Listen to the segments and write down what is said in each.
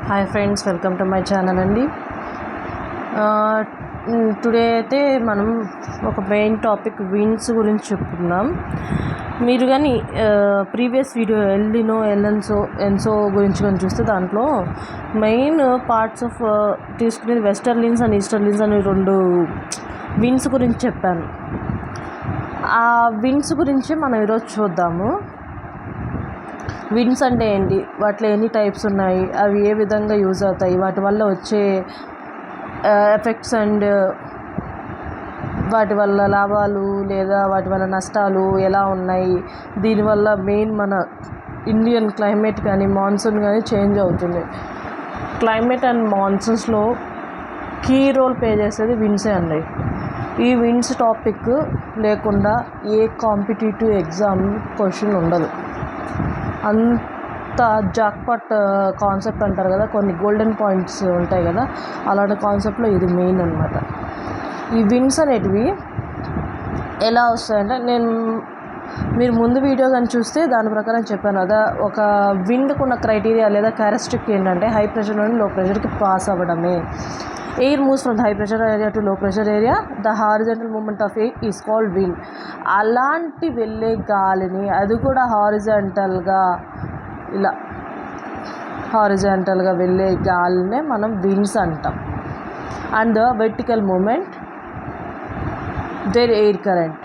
Hi friends, welcome to my channel అండి. Today అయితే మనం ఒక మెయిన్ టాపిక్ విండ్స్ గురించి చెప్పుకుందాం. మీరు కానీ ప్రీవియస్ వీడియో ఎన్సో గురించి కానీ చూస్తే దాంట్లో మెయిన్ పార్ట్స్ ఆఫ్ తీసుకునేది వెస్టర్లిన్స్ అండ్ ఈస్టర్లిన్స్ అని రెండు విండ్స్ గురించి చెప్పాను. ఆ విండ్స్ గురించి మనం ఈరోజు చూద్దాము. విండ్స్ అంటే ఏంటి, వాటిలో ఎన్ని టైప్స్ ఉన్నాయి, అవి ఏ విధంగా యూజ్ అవుతాయి, వాటి వల్ల వచ్చే ఎఫెక్ట్స్ అండ్ వాటి వల్ల లాభాలు లేదా వాటి వల్ల నష్టాలు ఎలా ఉన్నాయి, దీనివల్ల మెయిన్ మన ఇండియన్ క్లైమేట్ కానీ మాన్సూన్ కానీ చేంజ్ అవుతుంది. క్లైమేట్ అండ్ మాన్సూన్స్లో కీ రోల్ ప్లే చేసేది విండ్సే అండి. ఈ విండ్స్ టాపిక్ లేకుండా ఏ కాంపిటేటివ్ ఎగ్జామ్ క్వశ్చన్ ఉండదు. అంత జాక్పాట్ కాన్సెప్ట్ అంటారు కదా, కొన్ని గోల్డెన్ పాయింట్స్ ఉంటాయి కదా, అలాంటి కాన్సెప్ట్లో ఇది మెయిన్ అనమాట. ఈ విండ్స్ అనేటివి ఎలా వస్తాయంటే, మీరు ముందు వీడియో కానీ చూస్తే దాని ప్రకారం చెప్పాను కదా, ఒక విండ్కు ఉన్న క్రైటీరియా లేదా క్యారెక్టరిస్టిక్ ఏంటంటే హై ప్రెషర్ నుండి లో ప్రెషర్కి పాస్ అవ్వడమే. Air moves from the high pressure area to low pressure area, the horizontal movement of air is called wind. అలాంటి వెళ్ళే గాలిని, అది కూడా హారిజంటల్గా వెళ్ళే గాలినే మనం విండ్స్ అంటాం. And the vertical movement, there air current.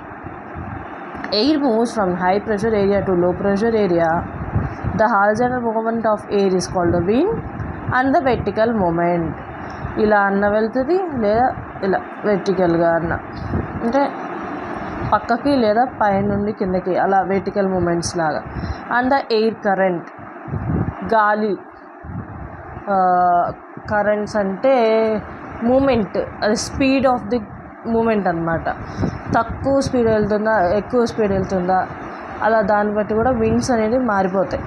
Air moves from high pressure area to low pressure area, the horizontal movement of air is called the wind and the vertical movement. ఇలా అన్న వెళ్తుంది, లేదా ఇలా వెర్టికల్గా అన్న, అంటే పక్కకి లేదా పైనుండి కిందకి, అలా వెర్టికల్ మూమెంట్స్ లాగా. అండ్ ద ఎయిర్ కరెంట్, గాలి కరెంట్స్ అంటే మూమెంట్, అది స్పీడ్ ఆఫ్ ది మూమెంట్ అన్నమాట. తక్కువ స్పీడ్ వెళ్తుందా, ఎక్కువ స్పీడ్ వెళ్తుందా, అలా దాన్ని బట్టి కూడా విండ్స్ అనేది మారిపోతాయి.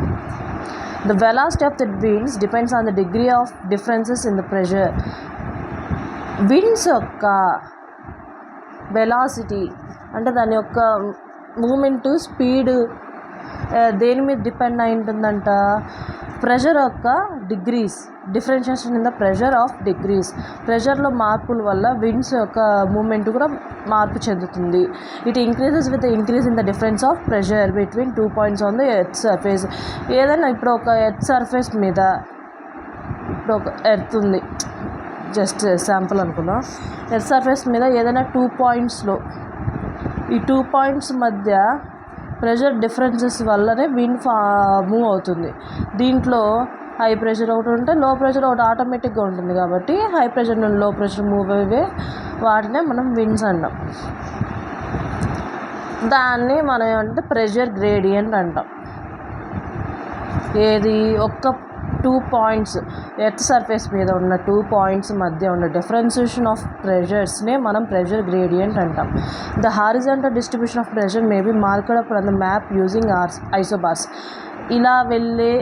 The velocity of the winds depends on the degree of differences in the pressure. Winds యొక్క వెలాసిటీ అంటే దాని యొక్క మూమెంట్ స్పీడ్ దేని మీద డిపెండ్ అయి ఉంటుందంట, ప్రెషర్ యొక్క degrees, differentiation in the pressure of degrees. ప్రెషర్లో మార్పుల వల్ల విండ్స్ యొక్క మూమెంట్ కూడా మార్పు చెందుతుంది. It increases with increase in the difference of pressure between 2 points on the earth surface. ఏదైనా ఇప్పుడు ఒక ఎర్త్ సర్ఫేస్ మీద, ఇప్పుడు ఒక ఎర్త్ ఉంది, జస్ట్ శాంపుల్ అనుకుందాం. ఎర్త్ సర్ఫేస్ మీద ఏదైనా 2 పాయింట్స్లో, ఈ 2 పాయింట్స్ మధ్య ప్రెషర్ డిఫరెన్సెస్ వల్లనే విండ్ మూవ్ అవుతుంది. దీంట్లో హై ప్రెషర్ ఒకటి ఉంటే లో ప్రెషర్ ఒకటి ఆటోమేటిక్గా ఉంటుంది. కాబట్టి హై ప్రెషర్ నుండి లో ప్రెషర్ మూవ్ అయ్యే వాటినే మనం విండ్స్ అంటాం. దాన్ని మనం ఏమంటే ప్రెషర్ గ్రేడియంట్ అంటాం. ఏది ఒక్క 2 పాయింట్స్, ఎర్త్ సర్ఫేస్ మీద ఉన్న 2 పాయింట్స్ మధ్య ఉన్న డిఫరెన్షియేషన్ ఆఫ్ ప్రెషర్స్నే మనం ప్రెషర్ గ్రేడియంట్ అంటాం. The horizontal distribution of pressure may be marked up on the map using isobars. ఇలా వెళ్ళే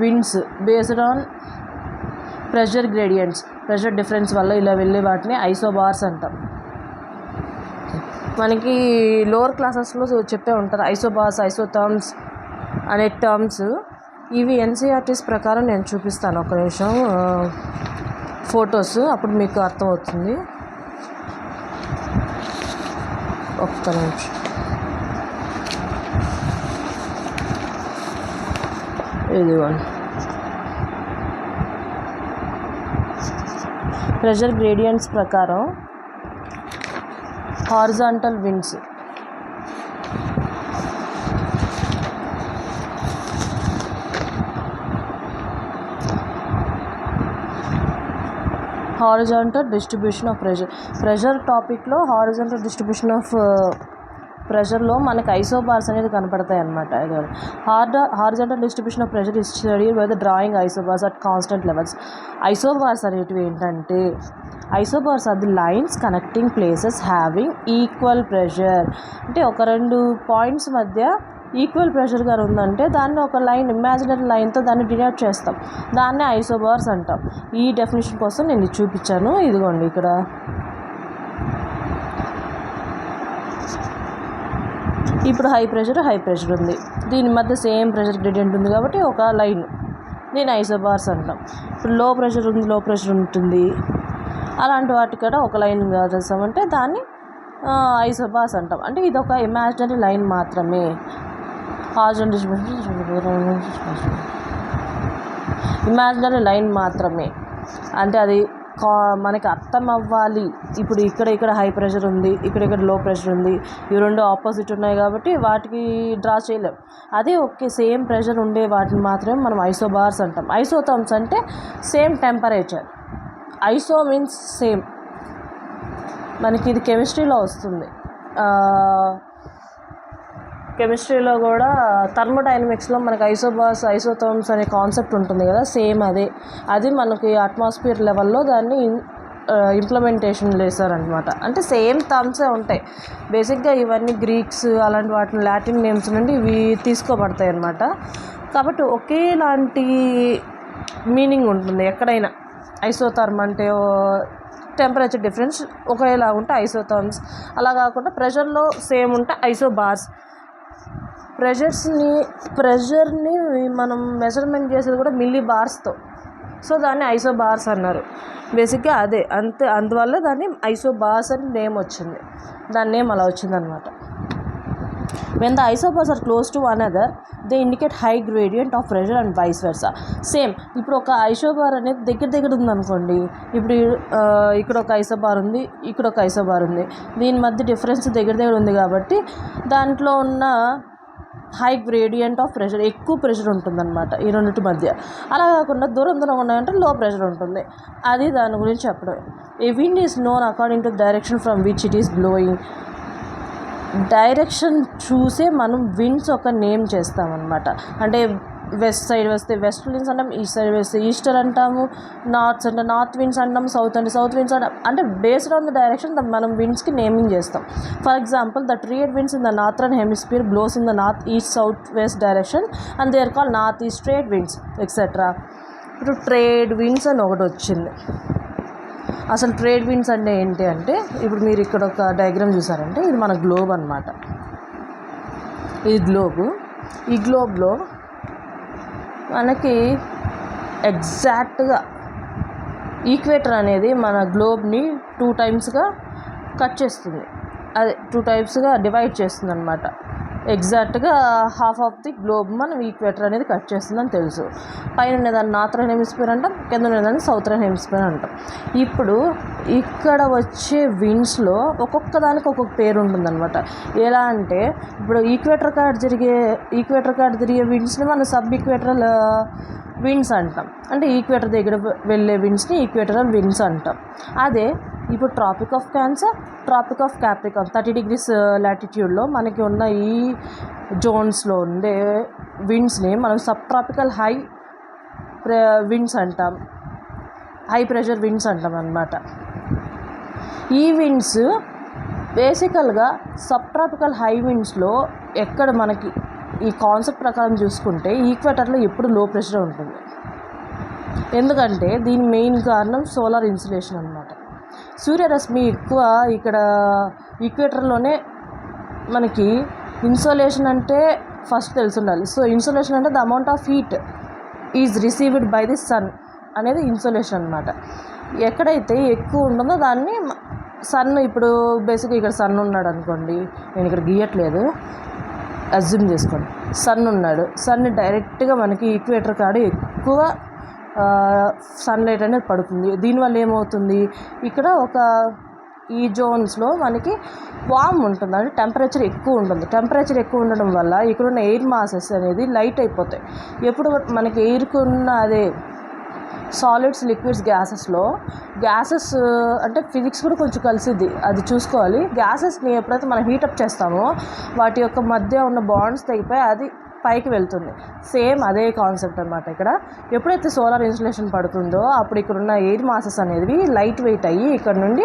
winds based on pressure gradients, pressure difference వల్ల ఇలా వెళ్ళే వాటిని ఐసోబార్స్ అంటాం. మనకి లోవర్ క్లాసెస్లో చెప్పే ఉంటారు ఐసోబార్స్, ఐసోథర్మ్స్ అనే టర్మ్స్. ఇవి ఎన్సీఆర్టీస్ ప్రకారం నేను చూపిస్తాను, ఒక నిమిషం ఫొటోస్, అప్పుడు మీకు అర్థమవుతుంది. ఒక్క నిమిషం. ఇదిగోండి, ప్రెషర్ గ్రేడియంట్స్ ప్రకారం horizontal winds, horizontal distribution of pressure టాపిక్లో హారిజాంటల్ డిస్ట్రిబ్యూషన్ ఆఫ్ ప్రెషర్లో మనకు ఐసోబార్స్ అనేది కనపడతాయి అన్నమాట. Horizontal distribution of pressure is studied by the drawing isobars at constant levels. Isobars అనేటివి ఏంటంటే, isobars are the lines connecting places having equal pressure. అంటే ఒక 2 పాయింట్స్ మధ్య ఈక్వల్ ప్రెషర్ గారు ఉందంటే దాన్ని ఒక లైన్, ఇమాజినరీ లైన్తో దాన్ని డినోట్ చేస్తాం. దాన్నే ఐసోబార్స్ అంటాం. ఈ డెఫినేషన్ కోసం నేను చూపించాను. ఇదిగోండి, ఇక్కడ ఇప్పుడు హై ప్రెషర్ ఉంది, దీని మధ్య సేమ్ ప్రెషర్ గ్రేడియంట్ ఉంది కాబట్టి ఒక లైన్ దీని ఐసోబార్స్ అంటాం. ఇప్పుడు లో ప్రెషర్ ఉంటుంది, అలాంటి వాటి కూడా ఒక లైన్ చేస్తామంటే దాన్ని ఐసోబార్స్ అంటాం. అంటే ఇది ఒక ఇమాజినరీ లైన్ మాత్రమే. ఇమాజినరీ లైన్ మాత్రమే, అంటే అది మనకి అర్థం అవ్వాలి. ఇప్పుడు ఇక్కడ హై ప్రెషర్ ఉంది, ఇక్కడ లో ప్రెషర్ ఉంది, ఇవి రెండు ఆపోజిట్ ఉన్నాయి కాబట్టి వాటికి డ్రా చేయలేం. అదే ఓకే సేమ్ ప్రెషర్ ఉండే వాటిని మాత్రమే మనం ఐసోబార్స్ అంటాం. ఐసోథర్మ్స్ అంటే same temperature. Iso means same. మనకి ఇది కెమిస్ట్రీలో వస్తుంది. కెమిస్ట్రీలో కూడా థర్మోడైనమిక్స్లో మనకి ఐసోబార్స్ ఐసోథర్మ్స్ అనే కాన్సెప్ట్ ఉంటుంది కదా, సేమ్ అది మనకి అట్మాస్ఫియర్ లెవెల్లో దాన్ని ఇంప్లిమెంటేషన్ చేశారనమాట. అంటే సేమ్ టర్మ్సే ఉంటాయి బేసిక్గా. ఇవన్నీ గ్రీక్స్ అలాంటి వాటిని లాటిన్ నేమ్స్ నుండి ఇవి తీసుకోబడతాయి అన్నమాట. కాబట్టి ఒకేలాంటి మీనింగ్ ఉంటుంది ఎక్కడైనా. ఐసోథర్మ్ అంటే టెంపరేచర్ డిఫరెన్స్ ఒకేలా ఉంటే ఐసోథర్మ్స్, అలా కాకుండా ప్రెషర్లో సేమ్ ఉంటే ఐసోబార్స్. ప్రెషర్ని మనం మెజర్మెంట్ చేసేది కూడా మిల్లీ బార్స్తో, సో దాన్ని ఐసోబార్స్ అన్నారు. బేసిక్గా అదే అంతే, అందువల్ల దాన్ని ఐసోబార్స్ అని నేమ్ వచ్చింది. దాని నేమ్ అలా వచ్చిందనమాట. When the isobars are close to one other they indicate high gradient of pressure and vice versa. Same ఇప్పుడు ఒక ఐసోబార్ అనేది దగ్గర ఉందనుకోండి, ఇప్పుడు ఇక్కడ ఒక ఐసోబార్ ఉంది, ఇక్కడ ఒక ఐసోబార్ ఉంది, దీని మధ్య డిఫరెన్స్ దగ్గర ఉంది కాబట్టి దాంట్లో ఉన్న హై గ్రేడియంట్ ఆఫ్ ప్రెషర్, ఎక్కువ ప్రెషర్ ఉంటుందన్నమాట ఈ రెండింటి మధ్య. అలా కాకుండా దూరం ఉన్నాయంటే లో ప్రెషర్ ఉంటుంది. అది దాని గురించి చెప్పడం. A wind is known according to direction from which it is blowing. Direction చూసే మనం విండ్స్ ఒక నేమ్ చేస్తామన్నమాట. అంటే వెస్ట్ సైడ్ వస్తే వెస్ట్ విండ్స్ అంటాం, ఈస్ట్ సైడ్ వస్తే ఈస్టర్ అంటాము, నార్త్ అంటే నార్త్ విండ్స్ అంటాం, సౌత్ అంటే సౌత్ విండ్స్ అంటాం. అంటే బేస్డ్ ఆన్ ద డైరెక్షన్ మనం విండ్స్కి నేమింగ్ చేస్తాం. For example the trade winds in the northern hemisphere blows in the north east south west direction and they are called north east trade winds etcetera. ఇప్పుడు trade winds అని ఒకటి వచ్చింది. అసలు trade winds అంటే ఏంటి అంటే, ఇప్పుడు మీరు ఇక్కడ ఒక డయాగ్రామ్ చూసారంటే ఇది మన గ్లోబ్ అనమాట. ఇది గ్లోబు. ఈ గ్లోబ్లో మనకి ఎగ్జాక్ట్గా ఈక్వేటర్ అనేది మన గ్లోబ్ని 2 టైమ్స్గా కట్ చేస్తుంది. అదే 2 టైమ్స్గా డివైడ్ చేస్తుంది అనమాట. ఎగ్జాక్ట్గా హాఫ్ ఆఫ్ ది గ్లోబ్ మనం ఈక్వేటర్ అనేది కట్ చేస్తుందని తెలుసు. పైన ఉండేదాన్ని నార్థరన్ హెమిస్ఫియర్ అంటాం, కింద ఉండేదాన్ని సౌతరన్ హెమిస్ఫియర్ అంటాం. ఇప్పుడు ఇక్కడ వచ్చే విండ్స్లో ఒక్కొక్క దానికి ఒక్కొక్క పేరు ఉంటుందన్నమాట. ఎలా అంటే ఇప్పుడు ఈక్వేటర్ కార్డ్ తిరిగే విండ్స్ని మనం సబ్ ఈక్వేటరల్ విండ్స్ అంటాం. అంటే ఈక్వేటర్ దగ్గర వెళ్ళే విండ్స్ని ఈక్వేటరల్ విండ్స్ అంటాం. అదే ఇప్పుడు tropic of cancer, tropic of capricorn 30 degrees లాటిట్యూడ్లో మనకి ఉన్న ఈ జోన్స్లో ఉండే విండ్స్ని మనం సబ్ ట్రాపికల్ హై విండ్స్ అంటాం, హై ప్రెషర్ విండ్స్ అంటాం అన్నమాట. ఈ విండ్స్ బేసికల్గా సబ్ ట్రాపికల్ హై విండ్స్లో ఎక్కడ మనకి ఈ కాన్సెప్ట్ ప్రకారం చూసుకుంటే ఈక్వేటర్లో ఎప్పుడు లో ప్రెషర్ ఉంటుంది. ఎందుకంటే దీని మెయిన్ కారణం సోలార్ ఇన్సులేషన్ అన్నమాట. సూర్యరశ్మి ఎక్కువ ఇక్కడ ఈక్వేటర్లోనే మనకి. ఇన్సోలేషన్ అంటే ఫస్ట్ తెలిసి ఉండాలి. సో ఇన్సోలేషన్ అంటే the amount of heat is received by the sun అనేది ఇన్సోలేషన్ అనమాట. ఎక్కడైతే ఎక్కువ ఉంటుందో దాన్ని సన్. ఇప్పుడు బేసిక్గా ఇక్కడ సన్ ఉన్నాడు అనుకోండి, నేను ఇక్కడ గీయట్లేదు, అజ్యూమ్ చేసుకోండి. సన్ ఉన్నాడు, సన్ డైరెక్ట్గా మనకి ఈక్వేటర్ కాడ ఎక్కువ సన్లైట్ అనేది పడుతుంది. దీనివల్ల ఏమవుతుంది, ఇక్కడ ఈ జోన్స్లో మనకి వామ్ ఉంటుంది, అంటే టెంపరేచర్ ఎక్కువ ఉంటుంది. టెంపరేచర్ ఎక్కువ ఉండడం వల్ల ఇక్కడున్న ఎయిర్ మాసెస్ అనేది లైట్ అయిపోతాయి. ఎప్పుడు మనకి ఎయిర్కున్న అదే సాలిడ్స్, లిక్విడ్స్, గ్యాసెస్ అంటే ఫిజిక్స్ కూడా కొంచెం కలిసిద్ది, అది చూసుకోవాలి. గ్యాసెస్ని ఎప్పుడైతే మనం హీటప్ చేస్తామో వాటి యొక్క మధ్య ఉన్న బాండ్స్ తెగిపోయి అది పైకి వెళ్తుంది. సేమ్ అదే కాన్సెప్ట్ అనమాట. ఇక్కడ ఎప్పుడైతే సోలార్ ఇన్సులేషన్ పడుతుందో అప్పుడు ఇక్కడ ఉన్న ఎయిర్ మాసెస్ అనేవి లైట్ వెయిట్ అయ్యి ఇక్కడ నుండి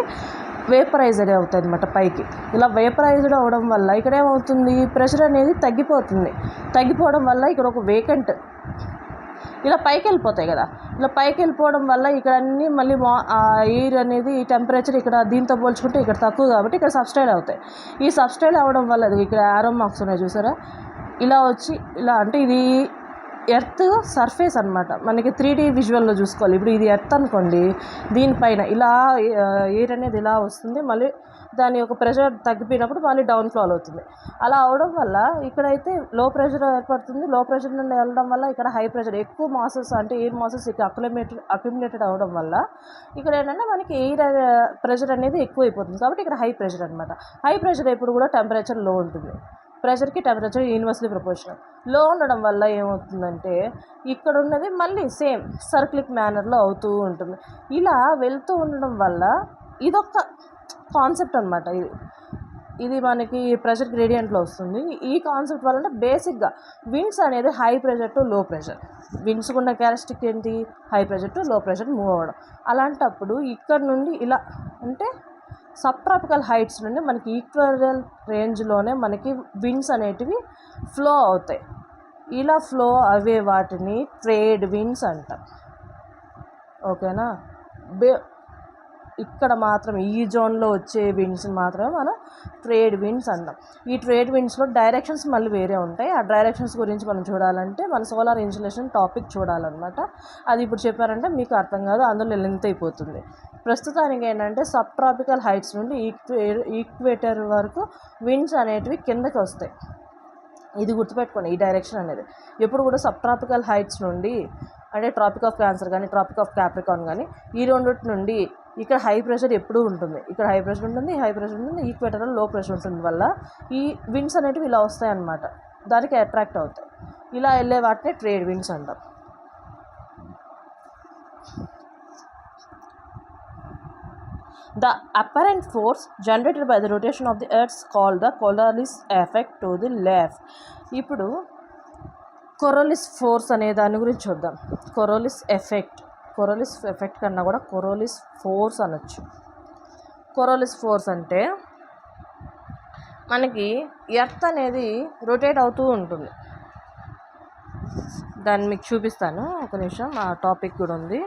వేపరైజ్డ్ అవుతాయి అనమాట పైకి. ఇలా వేపరైజ్డ్ అవ్వడం వల్ల ఇక్కడ ఏమవుతుంది, ప్రెషర్ అనేది తగ్గిపోవడం వల్ల ఇక్కడ ఒక వేకెంట్ ఇలా పైకి వెళ్ళిపోతాయి కదా. ఇలా పైకి వెళ్ళిపోవడం వల్ల ఇక్కడ అన్నీ మళ్ళీ ఎయిర్ అనేది టెంపరేచర్ ఇక్కడ దీంతో పోల్చుకుంటే ఇక్కడ తక్కువ కాబట్టి ఇక్కడ సబ్స్టైల్ అవుతాయి. ఈ సబ్స్టైల్ అవ్వడం వల్ల ఇక్కడ యారో మార్క్స్ ఉన్నాయి చూసారా, ఇలా వచ్చి ఇలా అంటే ఇది ఎర్త్ సర్ఫేస్ అనమాట, మనకి 3D విజువల్లో చూసుకోవాలి. ఇప్పుడు ఇది ఎర్త్ అనుకోండి, దీనిపైన ఇలా ఎయిర్ అనేది ఇలా వస్తుంది, మళ్ళీ దాని యొక్క ప్రెషర్ తగ్గిపోయినప్పుడు మళ్ళీ డౌన్ ఫ్లో అవుతుంది. అలా అవడం వల్ల ఇక్కడైతే లో ప్రెషర్ ఏర్పడుతుంది. లో ప్రెషర్ నుండి వెళ్ళడం వల్ల ఇక్కడ హై ప్రెషర్, ఎక్కువ మాసెస్ అంటే ఎయిర్ మాసెస్ ఇక్కడ అక్యుములేటెడ్ అవ్వడం వల్ల ఇక్కడ ఏంటంటే మనకి ఎయిర్ ప్రెషర్ అనేది ఎక్కువ అయిపోతుంది. కాబట్టి ఇక్కడ హై ప్రెషర్ అనమాట. హై ప్రెషర్ ఎప్పుడు కూడా టెంపరేచర్ లో ఉంటుంది. ప్రెషర్కి టెంపరేచర్ యూనివర్స్లీ ప్రపోర్షనల్. లో ఉండడం వల్ల ఏమవుతుందంటే ఇక్కడ ఉన్నది మళ్ళీ సేమ్ సర్క్లిక్ మేనర్లో అవుతూ ఉంటుంది. ఇలా వెళ్తూ ఉండడం వల్ల ఇదొక కాన్సెప్ట్ అనమాట. ఇది మనకి ప్రెషర్ గ్రేడియంట్లో వస్తుంది. ఈ కాన్సెప్ట్ వల్ల అంటే బేసిక్గా విండ్స్ అనేది high pressure to low pressure, winds ఉన్న క్యారెక్టరిస్టిక్ ఏంటి, high pressure to low pressure move అవ్వడం. అలాంటప్పుడు ఇక్కడ నుండి ఇలా అంటే సబ్ ట్రాపికల్ హైట్స్ నుండి మనకి ఈక్వెటోరియల్ రేంజ్లోనే మనకి విండ్స్ అనేటివి ఫ్లో అవుతాయి. ఇలా ఫ్లో అవే వాటిని ట్రేడ్ విండ్స్ అంటాం. ఓకేనా. ఇక్కడ మాత్రం ఈ జోన్లో వచ్చే విండ్స్ మాత్రమే మనం ట్రేడ్ విండ్స్ అంటాం. ఈ ట్రేడ్ విండ్స్లో డైరెక్షన్స్ మళ్ళీ వేరే ఉంటాయి. ఆ డైరెక్షన్స్ గురించి మనం చూడాలంటే మన సోలార్ ఇన్సులేషన్ టాపిక్ చూడాలన్నమాట. అది ఇప్పుడు చెప్పారంటే మీకు అర్థం కాదు, అందులో లెంత్ అయిపోతుంది. ప్రస్తుతానికి ఏంటంటే సబ్ ట్రాపికల్ హైట్స్ నుండి ఈక్వేటర్ వరకు విండ్స్ అనేటివి కిందకి వస్తాయి. ఇది గుర్తుపెట్టుకోండి, ఈ డైరెక్షన్ అనేది ఎప్పుడు కూడా సబ్ ట్రాపికల్ హైట్స్ నుండి అంటే ట్రాపిక్ ఆఫ్ క్యాన్సర్ కానీ ట్రాపిక్ ఆఫ్ క్యాప్రికాన్ కానీ ఈ రెండింటి నుండి ఇక్కడ హై ప్రెషర్ ఎప్పుడూ ఉంటుంది. ఇక్కడ హై ప్రెషర్ ఉంటుంది, హై ప్రెషర్ ఉంటుంది, ఈక్వేటర్లో లో ప్రెషర్ ఉంటుంది వల్ల ఈ విండ్స్ అనేటివి ఇలా వస్తాయి అన్నమాట. దానికి అట్రాక్ట్ అవుతాయి. ఇలా వెళ్ళే వాటిని ట్రేడ్ విండ్స్ అంటాం. The apparent force generated by the rotation of the earth is called the Coriolis effect to the left. ఇప్పుడు కొరోలిస్ ఫోర్స్ అనే దాని గురించి చూద్దాం. కొరోలిస్ ఎఫెక్ట్ కన్నా కూడా కొరోలిస్ ఫోర్స్ అనొచ్చు. కొరోలిస్ ఫోర్స్ అంటే మనకి ఎర్త్ అనేది రొటేట్ అవుతూ ఉంటుంది. దాన్ని మీకు చూపిస్తాను, ఒక నిమిషం. ఆ టాపిక్ కూడా ఉంది.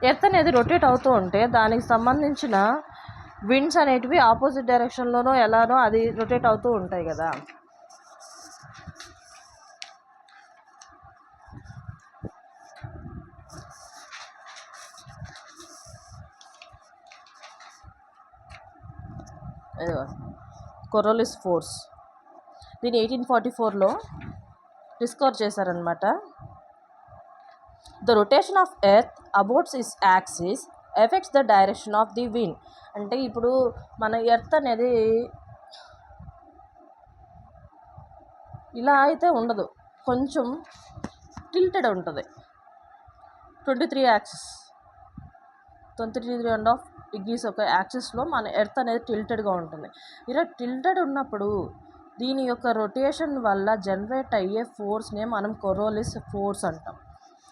ఎర్త్ అనేది రొటేట్ అవుతూ ఉంటే దానికి సంబంధించిన విండ్స్ అనేటివి ఆపోజిట్ డైరెక్షన్లోనో ఎలానో అది రొటేట్ అవుతూ ఉంటాయి కదా. కొరోలిస్ ఫోర్స్ దీన్ని 1844లో డిస్కవర్ చేశారనమాట. The rotation of earth about its axis affects the direction of the wind. అంటే ఇప్పుడు మన ఎర్త్ అనేది ఇలా అయితే ఉండదు, కొంచెం టిల్టెడ్ ఉంటుంది. 23.5 degrees ఒక యాక్సిస్లో మన ఎర్త్ అనేది టిల్టెడ్గా ఉంటుంది. ఇలా టిల్టెడ్ ఉన్నప్పుడు దీని యొక్క రొటేషన్ వల్ల జనరేట్ అయ్యే ఫోర్స్నే మనం కొరోలిస్ ఫోర్స్ అంటాం.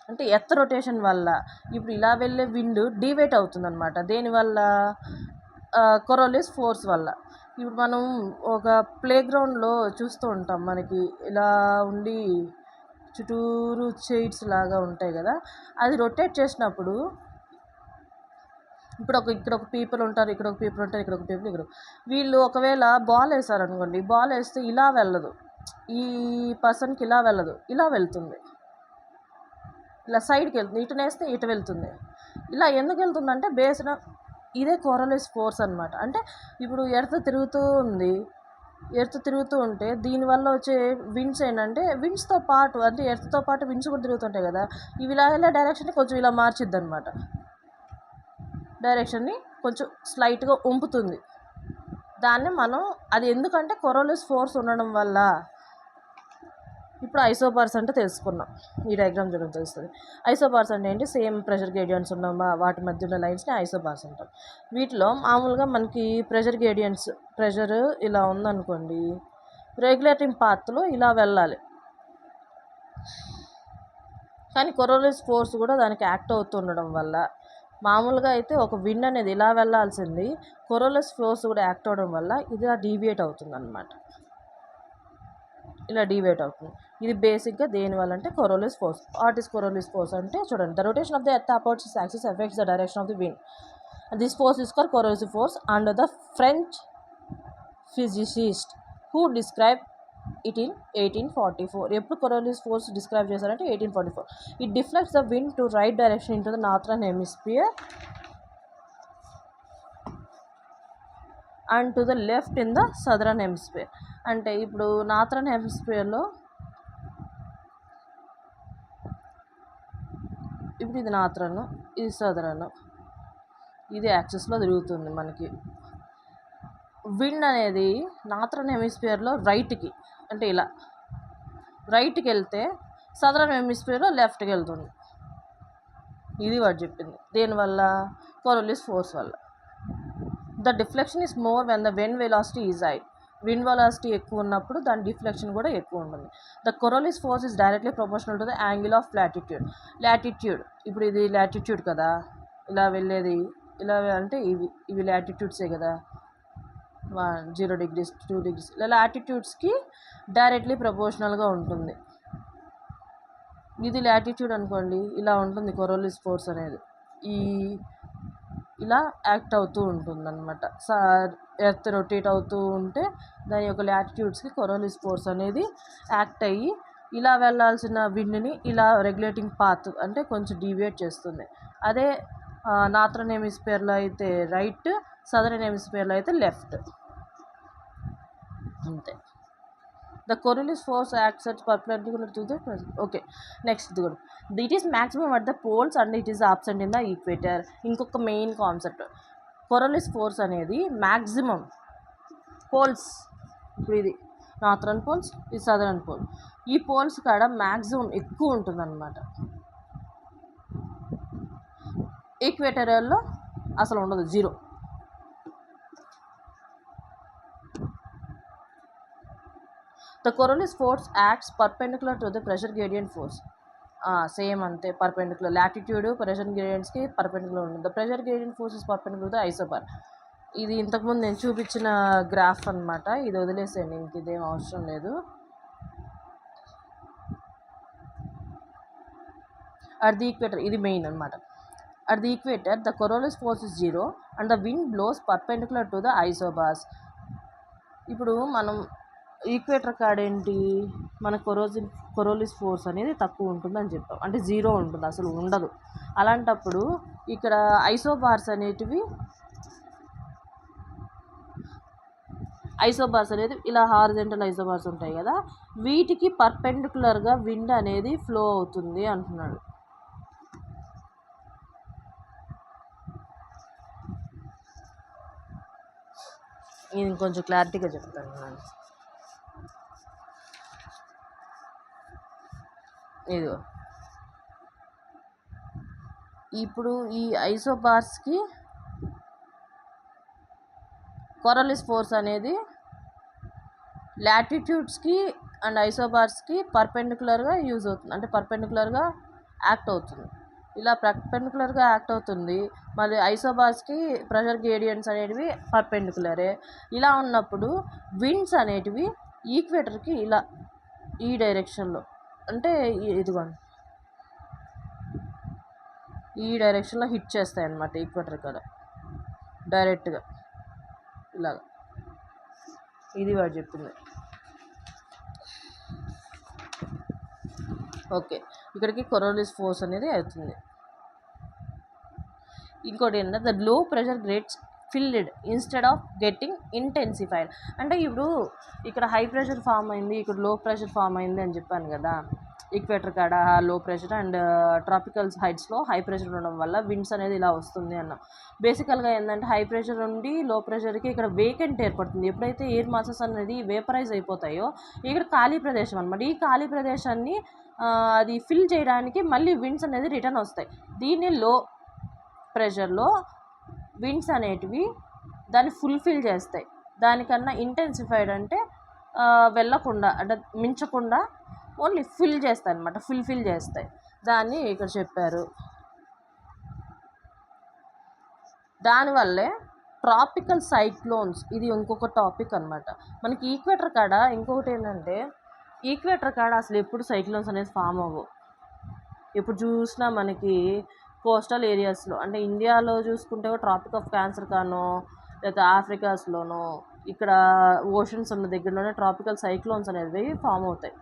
అంటే ఎర్త్ రొటేషన్ వల్ల ఇప్పుడు ఇలా వెళ్ళే విండ్ డివేట్ అవుతుందన్నమాట. దేనివల్ల? కొరోలిస్ ఫోర్స్ వల్ల. ఇప్పుడు మనం ఒక ప్లే గ్రౌండ్లో చూస్తూ ఉంటాం, మనకి ఇలా ఉండి చుట్టూరు చైర్స్ లాగా ఉంటాయి కదా. అది రొటేట్ చేసినప్పుడు ఇప్పుడు ఇక్కడ ఒక పీపుల్ ఉంటారు, ఇక్కడ ఒక పీపుల్ ఉంటారు, ఇక్కడ ఒక పీపుల్, వీళ్ళు ఒకవేళ బాల్ వేసారనుకోండి, బాల్ వేస్తే ఇలా వెళ్ళదు, ఈ పర్సన్కి ఇలా వెళ్ళదు, ఇలా వెళ్తుంది, ఇలా సైడ్కి వెళ్తుంది, ఇటు వేస్తే ఇటు వెళ్తుంది. ఇలా ఎందుకు వెళ్తుందంటే బేస్డ్ ఇదే కొరోలిస్ ఫోర్స్ అనమాట. అంటే ఇప్పుడు ఎర్త్ తిరుగుతూ ఉంటే దీనివల్ల వచ్చే విండ్స్ ఏంటంటే విండ్స్తో పాటు అంటే ఎర్త్తో పాటు విండ్స్ కూడా తిరుగుతుంటాయి కదా, ఇవి ఇలా వెళ్ళే డైరెక్షన్ని కొంచెం ఇలా మార్చిద్ది అనమాట. డైరెక్షన్ని కొంచెం స్లైట్గా ఉంపుతుంది. దాన్ని మనం అది ఎందుకంటే కొరోలిస్ ఫోర్స్ ఉండడం వల్ల. ఇప్పుడు ఐసోబార్స్ అంటే తెలుసుకున్నాం, ఈ డయాగ్రామ్ చూడడం తెలుస్తుంది. ఐసోబార్స్ అంటే ఏంటి? సేమ్ ప్రెషర్ గ్రేడియంట్స్ ఉన్న వాటి మధ్య ఉన్న లైన్స్ని ఐసోబార్స్ అంటాం. వీటిలో మామూలుగా మనకి ప్రెషర్ ఇలా ఉందనుకోండి, రెగ్యులేటింగ్ పాత్లో ఇలా వెళ్ళాలి, కానీ కొరోలిస్ ఫోర్స్ కూడా దానికి యాక్ట్ అవుతుండడం వల్ల మామూలుగా అయితే ఒక విండ్ అనేది ఇలా వెళ్ళాల్సింది, కొరోలిస్ ఫోర్స్ కూడా యాక్ట్ అవ్వడం వల్ల ఇది డీవియేట్ అవుతుంది అనమాట. ఇలా డివేట్ అవుతుంది. ఇది బేసిక్గా దేనివల్ల అంటే Coriolis force. What is Coriolis force అంటే చూడండి, the rotation of the earth about its axis effects the direction of the wind. This force is called Coriolis force and the French physicist who described it in 1844. ఎప్పుడు Coriolis force describe చేశారంటే 1844. It deflects the wind to right direction in to the northern hemisphere and to the left in the southern hemisphere. అంటే ఇప్పుడు northern హెమిస్ఫియర్లో ఇప్పుడు ఇది northern, ఇది southern, ఇది యాక్సిస్లో తిరుగుతుంది మనకి. విండ్ అనేది నార్థరన్ హెమిస్ఫియర్లో రైట్కి, అంటే ఇలా రైట్కి వెళ్తే సదరన్ హెమిస్ఫియర్లో లెఫ్ట్కి వెళ్తుంది. ఇది వాడు చెప్పింది. దేనివల్ల? కొరోలిస్ ఫోర్స్ వల్ల. The deflection is more when the wind velocity is high. Wind velocity ఎక్కువ ఉన్నప్పుడు దాని డిఫ్లెక్షన్ కూడా ఎక్కువ ఉంటుంది. The Coriolis force is directly proportional to the angle of latitude. ఇప్పుడు ఇది లాటిట్యూడ్ కదా, ఇలా వెళ్ళేది ఇలా అంటే ఇవి లాటిట్యూడ్సే కదా, 0 degrees 2 degrees ఇలా లాటిట్యూడ్స్కి డైరెక్ట్లీ ప్రపోర్షనల్గా ఉంటుంది. ఇది లాటిట్యూడ్ అనుకోండి, ఇలా ఉంటుంది కొరోలిస్ ఫోర్స్ అనేది, ఇలా యాక్ట్ అవుతూ ఉంటుంది అనమాట. ఎర్త్ రొటేట్ అవుతూ ఉంటే దాని యొక్క లాటిట్యూడ్స్కి కొరోలిస్ ఫోర్స్ అనేది యాక్ట్ అయ్యి ఇలా వెళ్ళాల్సిన విండ్ని ఇలా రెగ్యులేటింగ్ పాత్ అంటే కొంచెం డీవియేట్ చేస్తుంది. అదే నార్థరన్ హెమిస్ఫియర్లో అయితే రైట్, సదరన్ హెమిస్ఫియర్లో అయితే లెఫ్ట్, అంతే. The Coriolis force acts at perpendicular to the okay. Next ఇది కూడా it is maximum at the poles and it is absent in the equator. ఇంకొక మెయిన్ కాన్సెప్ట్, కొరోలిస్ ఫోర్స్ అనేది maximum poles, ఇప్పుడు ఇది northern poles, ఇది southern pole, ఈ poles కాడ maximum ఎక్కువ ఉంటుంది అన్నమాట. ఈక్వేటరియల్లో అసలు ఉండదు, 0. The Coriolis force acts perpendicular to the pressure gradient force. Same అంతే, పర్పెండిక్యులర్. లాటిట్యూడ్ ప్రెషర్ గ్రేడియంట్స్కి పర్పెండిక్యులర్ ఉంటుంది. The pressure gradient force is perpendicular to the isobar. ఇది ఇంతకుముందు నేను చూపించిన గ్రాఫ్ అనమాట, ఇది వదిలేసేయండి, ఇంక ఇదేం అవసరం లేదు. అట్ ది ఈక్వేటర్, ఇది మెయిన్ అనమాట. At the equator the Coriolis force is 0 and the wind blows perpendicular to the isobars. ఇప్పుడు మనం ఈక్వేటర్ కాడేంటి, మన కొరోలిస్ ఫోర్స్ అనేది తక్కువ ఉంటుందని చెప్పాం, అంటే 0 ఉంటుంది, అసలు ఉండదు. అలాంటప్పుడు ఇక్కడ ఐసోబార్స్ అనేది ఇలా హారిజంటల్ ఐసోబార్స్ ఉంటాయి కదా, వీటికి పర్పెండిక్యులర్గా విండ్ అనేది ఫ్లో అవుతుంది అంటున్నాడు. నేను కొంచెం క్లారిటీగా చెప్తాను నేను. ఇదిగో ఇప్పుడు ఈ ఐసోబార్స్కి కొరోలిస్ ఫోర్స్ అనేది లాటిట్యూడ్స్కి అండ్ ఐసోబార్స్కి పర్పెండిక్యులర్గా యూజ్ అవుతుంది, అంటే పర్పెండిక్యులర్గా యాక్ట్ అవుతుంది. ఇలా పర్పెండిక్యులర్గా యాక్ట్ అవుతుంది. మరి ఐసోబార్స్కి ప్రెషర్ గ్రేడియంట్స్ అనేటివి పర్పెండిక్యులరే. ఇలా ఉన్నప్పుడు విండ్స్ అనేటివి ఈక్వేటర్కి ఇలా ఈ డైరెక్షన్లో, అంటే ఇదిగోండి ఈ డైరెక్షన్లో హిట్ చేస్తాయి అన్నమాట ఈక్వేటర్ కాడ డైరెక్ట్గా ఇలాగ. ఇది వాడు చెప్పింది. ఓకే, ఇక్కడికి కొరోలిస్ ఫోర్స్ అనేది అవుతుంది. ఇంకోటి ఏంటంటే the low pressure grades filled instead of getting intensified. అంటే ఇప్పుడు ఇక్కడ హై ప్రెషర్ ఫామ్ అయింది, ఇక్కడ లో ప్రెషర్ ఫామ్ అయింది అని చెప్పాను కదా. ఈక్వేటర్ కాడ లో ప్రెషర్ అండ్ ట్రాపికల్ హైట్స్లో హై ప్రెషర్ ఉండడం వల్ల విండ్స్ అనేది ఇలా వస్తుంది అన్నాం. బేసికల్గా ఏంటంటే హై ప్రెషర్ నుండి లో ప్రెషర్కి ఇక్కడ వేకెంట్ ఏర్పడుతుంది. ఎప్పుడైతే ఎయిర్ మాసెస్ అనేది వేపరైజ్ అయిపోతాయో ఇక్కడ ఖాళీ ప్రదేశం అనమాట. ఈ ఖాళీ ప్రదేశాన్ని అది ఫిల్ చేయడానికి మళ్ళీ విండ్స్ అనేది రిటర్న్ వస్తాయి. దీన్ని లో ప్రెషర్లో విండ్స్ అనేటివి దాన్ని ఫుల్ఫిల్ చేస్తాయి. దానికన్నా ఇంటెన్సిఫైడ్ అంటే వెళ్ళకుండా, అంటే మించకుండా ఓన్లీ ఫిల్ చేస్తాయి అనమాట, ఫుల్ఫిల్ చేస్తాయి. దాన్ని ఇక్కడ చెప్పారు. దానివల్లే ట్రాపికల్ సైక్లోన్స్, ఇది ఇంకొక టాపిక్ అనమాట. మనకి ఈక్వేటర్ కాడ ఇంకొకటి ఏంటంటే ఈక్వేటర్ కాడ అసలు ఎప్పుడు సైక్లోన్స్ అనేది ఫామ్ అవ్వవు. ఎప్పుడు చూసినా మనకి కోస్టల్ ఏరియాస్లో, అంటే ఇండియాలో చూసుకుంటే ట్రాపిక్ ఆఫ్ క్యాన్సర్ కానో, లేదా ఆఫ్రికాస్లోనో, ఇక్కడ ఓషన్స్ ఉన్న దగ్గరలోనే ట్రాపికల్ సైక్లోన్స్ అనేవి ఫామ్ అవుతాయి.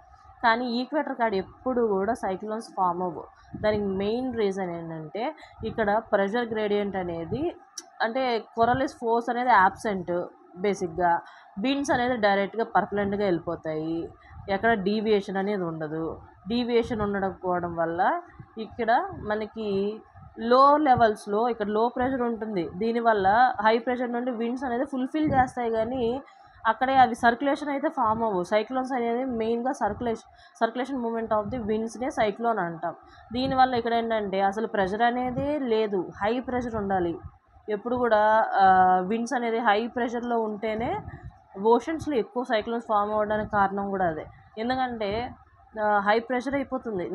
కానీ ఈక్వేటర్ కాడ ఎప్పుడు కూడా సైక్లోన్స్ ఫామ్ అవ్వవు. దానికి మెయిన్ రీజన్ ఏంటంటే ఇక్కడ ప్రెషర్ గ్రేడియంట్ అనేది అంటే కొరలిస్ ఫోర్స్ అనేది యాబ్సెంట్. బేసిక్గా విండ్స్ అనేది డైరెక్ట్గా పర్మనెంట్గా వెళ్ళిపోతాయి. ఎక్కడ డీవియేషన్ అనేది ఉండదు. డీవియేషన్ ఉండకపోవడం వల్ల ఇక్కడ మనకి లో లెవెల్స్లో ఇక్కడ లో ప్రెషర్ ఉంటుంది. దీనివల్ల హై ప్రెషర్ నుండి విండ్స్ అనేది ఫుల్ఫిల్ చేస్తాయి, కానీ అక్కడే అవి సర్క్యులేషన్ అయితే ఫామ్ అవ్వవు. సైక్లోన్స్ అనేది మెయిన్గా సర్క్యులేషన్ మూమెంట్ ఆఫ్ ది విండ్స్నే సైక్లోన్ అంటాం. దీనివల్ల ఇక్కడ ఏంటంటే అసలు ప్రెషర్ అనేది లేదు, హై ప్రెషర్ ఉండాలి. ఎప్పుడు కూడా విండ్స్ అనేది హై ప్రెషర్లో ఉంటేనే ఓషన్స్లో ఎక్కువ సైక్లోన్స్ ఫామ్ అవ్వడానికి కారణం కూడా అదే. ఎందుకంటే హై ప్రెషర్ అయిపోతుంది.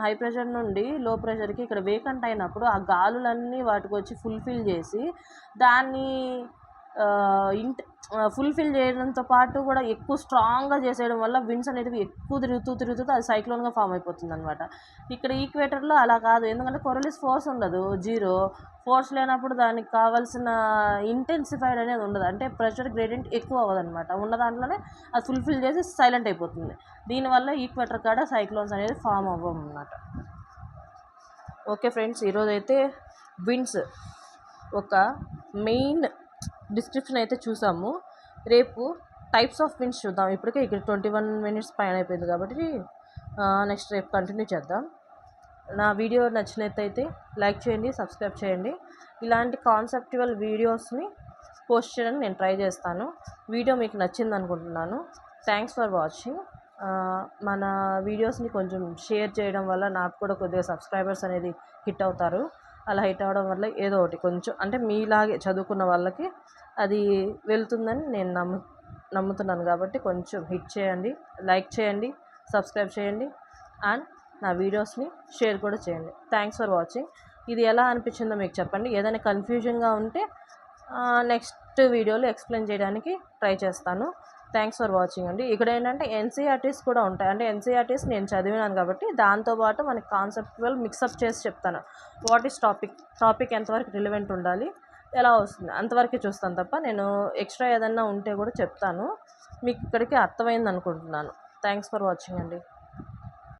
హై ప్రెషర్ నుండి లో ప్రెషర్కి ఇక్కడ వేకెంట్ అయినప్పుడు ఆ గాలులన్నీ వాటికి వచ్చి ఫుల్ఫిల్ చేసి దాన్ని ఫుల్ఫిల్ చేయడంతో పాటు కూడా ఎక్కువ స్ట్రాంగ్గా చేసేయడం వల్ల విండ్స్ అనేవి ఎక్కువ తిరుగుతూ అది సైక్లోన్గా ఫామ్ అయిపోతుంది అనమాట. ఇక్కడ ఈక్వేటర్లో అలా కాదు. ఎందుకంటే కొరలిస్ ఫోర్స్ ఉండదు, జీరో ఫోర్స్ లేనప్పుడు దానికి కావాల్సిన ఇంటెన్సిఫైడ్ అనేది ఉండదు. అంటే ప్రెషర్ గ్రేడియంట్ ఎక్కువ అవ్వదన్నమాట. ఉన్న దాంట్లోనే అది ఫుల్ఫిల్ చేసి సైలెంట్ అయిపోతుంది. దీనివల్ల ఈక్వేటర్ కాడ సైక్లోన్స్ అనేది ఫామ్ అవ్వమన్నమాట. ఓకే ఫ్రెండ్స్, ఈరోజైతే విండ్స్ ఒక మెయిన్ డిస్క్రిప్షన్ అయితే చూసాము. రేపు టైప్స్ ఆఫ్ విండ్స్ చూద్దాం. ఇప్పటికే ఇక్కడ 21 minutes పైన అయిపోయింది కాబట్టి నెక్స్ట్ రేపు కంటిన్యూ చేద్దాం. నా వీడియో నచ్చినట్టయితే లైక్ చేయండి, సబ్స్క్రైబ్ చేయండి. ఇలాంటి కాన్సెప్చువల్ వీడియోస్ని పోస్ట్ చేయడానికి నేను ట్రై చేస్తాను. వీడియో మీకు నచ్చింది అనుకుంటున్నాను. Thanks for watching. మన వీడియోస్ని కొంచెం షేర్ చేయడం వల్ల నాకు కూడా కొద్దిగా సబ్స్క్రైబర్స్ అనేది హిట్ అవుతారు. అలా హిట్ అవ్వడం వల్ల ఏదో ఒకటి కొంచెం అంటే మీలాగే చదువుకున్న వాళ్ళకి అది వెళ్తుందని నేను నమ్ముతున్నాను. కాబట్టి కొంచెం హిట్ చేయండి, లైక్ చేయండి, సబ్స్క్రైబ్ చేయండి అండ్ నా వీడియోస్ని షేర్ కూడా చేయండి. Thanks for watching. ఇది ఎలా అనిపించిందో మీకు చెప్పండి. ఏదైనా కన్ఫ్యూజన్గా ఉంటే నెక్స్ట్ వీడియోలో ఎక్స్ప్లెయిన్ చేయడానికి ట్రై చేస్తాను. థ్యాంక్స్ ఫర్ వాచింగ్ అండి. ఇక్కడ ఏంటంటే ఎన్సీఆర్టీస్ కూడా ఉంటాయి. అంటే ఎన్సీఆర్టీస్ నేను చదివినాను కాబట్టి దాంతోపాటు మనకి కాన్సెప్చువల్ మిక్సప్ చేసి చెప్తాను. వాట్ ఈస్ టాపిక్ ఎంతవరకు రిలవెంట్ ఉండాలి, ఎలా వస్తుంది అంతవరకే చూస్తాను తప్ప నేను ఎక్స్ట్రా ఏదన్నా ఉంటే కూడా చెప్తాను. మీకు ఇక్కడికి అర్థమైంది అనుకుంటున్నాను. థ్యాంక్స్ ఫర్ వాచింగ్ అండి.